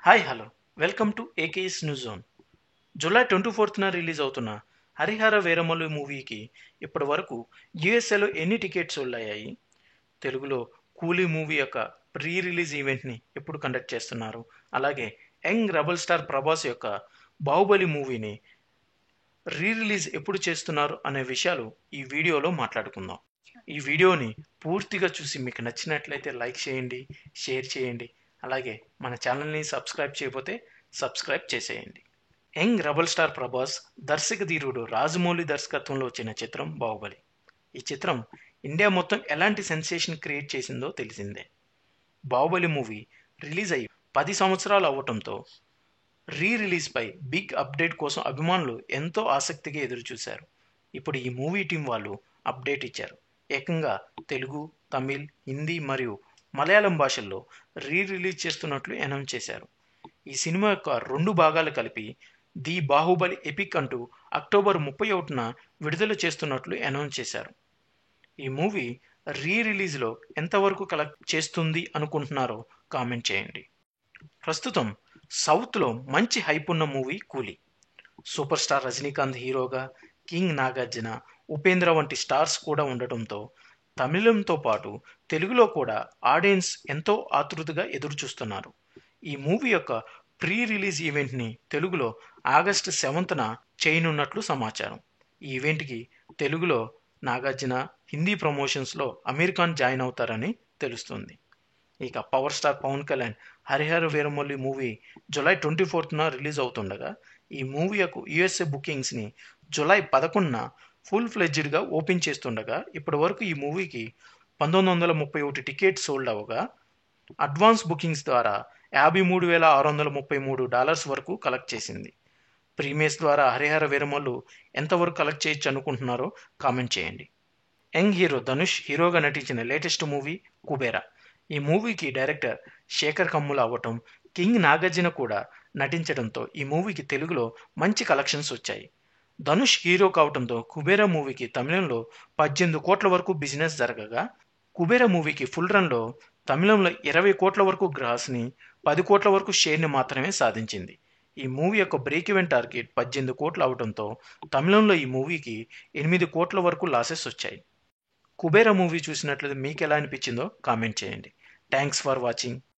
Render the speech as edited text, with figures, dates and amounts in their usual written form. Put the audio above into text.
Hi hello welcome to AKS news zone. July 24న release అవుతున్న హరిహర వీరమల్లు మూవీకి ఇప్పటి వరకు యూఎస్ఏలో ఎన్ని టికెట్స్ సోల్డ్ అయ్యాయి? తెలుగులో కూలీ మూవీ యొక్క ప్రీ రిలీజ్ ఈవెంట్ని ఎప్పుడు కండక్ట్ చేస్తున్నారు? అలాగే యంగ్ రెబల్ స్టార్ ప్రభాస్ యొక్క బాహుబలి మూవీని రీ రిలీజ్ ఎప్పుడు చేస్తున్నారు అనే విషయాలు ఈ వీడియోలో మాట్లాడుకుందాం. ఈ వీడియోని పూర్తిగా చూసి మీకు నచ్చినట్లయితే లైక్ చేయండి, షేర్ చేయండి. అలాగే మన ఛానల్ని సబ్స్క్రైబ్ చేయకపోతే సబ్స్క్రైబ్ చేసేయండి. యంగ్ రెబల్ స్టార్ ప్రభాస్ దర్శక ధీరుడు రాజమౌళి దర్శకత్వంలో వచ్చిన చిత్రం బాహుబలి. ఈ చిత్రం ఇండియా మొత్తం ఎలాంటి సెన్సేషన్ క్రియేట్ చేసిందో తెలిసిందే. బాహుబలి మూవీ రిలీజ్ అయ్యి 10 సంవత్సరాలు అవ్వటంతో రీ రిలీజ్పై బిగ్ అప్డేట్ కోసం అభిమానులు ఎంతో ఆసక్తిగా ఎదురుచూశారు. ఇప్పుడు ఈ మూవీ టీం వాళ్ళు అప్డేట్ ఇచ్చారు. ఏకంగా తెలుగు, తమిళ్, హిందీ మరియు మలయాళం భాషల్లో రీ రిలీజ్ చేస్తున్నట్లు అనౌన్స్ చేశారు. ఈ సినిమా యొక్క 2 భాగాలు కలిపి ది బాహుబలి ఎపిక్ అంటూ అక్టోబర్ 31న విడుదల చేస్తున్నట్లు అనౌన్స్ చేశారు. ఈ మూవీ రీ రిలీజ్లో ఎంతవరకు కలెక్ట్ చేస్తుంది అనుకుంటున్నారో కామెంట్ చేయండి. ప్రస్తుతం సౌత్లో మంచి హైప్ ఉన్న మూవీ కూలీ. సూపర్ స్టార్ రజనీకాంత్ హీరోగా, కింగ్ నాగార్జున, ఉపేంద్ర వంటి స్టార్స్ కూడా ఉండటంతో తమిళంతో పాటు తెలుగులో కూడా ఆడియన్స్ ఎంతో ఆతృతగా ఎదురుచూస్తున్నారు. ఈ మూవీ యొక్క ప్రీ రిలీజ్ ఈవెంట్ని తెలుగులో ఆగస్టు 7న చేయనున్నట్లు సమాచారం. ఈ ఈవెంట్కి తెలుగులో నాగార్జున, హిందీ ప్రమోషన్స్లో అమీర్ ఖాన్ జాయిన్ అవుతారని తెలుస్తుంది. ఇక power star Pawan Kalyan Harihara Veeramalli movie July 24న రిలీజ్ అవుతుండగా ఈ మూవీ యొక్క యుఎస్ఏ బుకింగ్స్ని జూలై 11న ఫుల్ ఫ్లెడ్జ్డ్గా ఓపెన్ చేస్తుండగా ఇప్పటి వరకు ఈ మూవీకి 1931 టికెట్స్ సోల్డ్ అవ్వగా అడ్వాన్స్ బుకింగ్స్ ద్వారా $53,633 వరకు కలెక్ట్ చేసింది. ప్రీమియర్స్ ద్వారా హరిహర వీరమల్లు ఎంతవరకు కలెక్ట్ చేయొచ్చు అనుకుంటున్నారో కామెంట్ చేయండి. యంగ్ హీరో ధనుష్ హీరోగా నటించిన లేటెస్ట్ మూవీ కుబేరా. ఈ మూవీకి డైరెక్టర్ శేఖర్ కమ్ముల అవ్వటం, కింగ్ నాగార్జున కూడా నటించడంతో ఈ మూవీకి తెలుగులో మంచి కలెక్షన్స్ వచ్చాయి. ధనుష్ హీరో కావడంతో కుబేరా మూవీకి తమిళంలో 18 కోట్ల వరకు బిజినెస్ జరగగా, కుబేరా మూవీకి ఫుల్ రన్లో తమిళంలో 20 కోట్ల వరకు గ్రాస్ని, 10 కోట్ల వరకు షేర్ని మాత్రమే సాధించింది. ఈ మూవీ యొక్క బ్రేక్ ఈవెన్ టార్గెట్ 18 కోట్లు అవడంతో తమిళంలో ఈ మూవీకి 8 కోట్ల వరకు లాసెస్ వచ్చాయి. కుబేరా మూవీ చూసినట్లయితే మీకు ఎలా అనిపించిందో కామెంట్ చేయండి. Thanks for watching.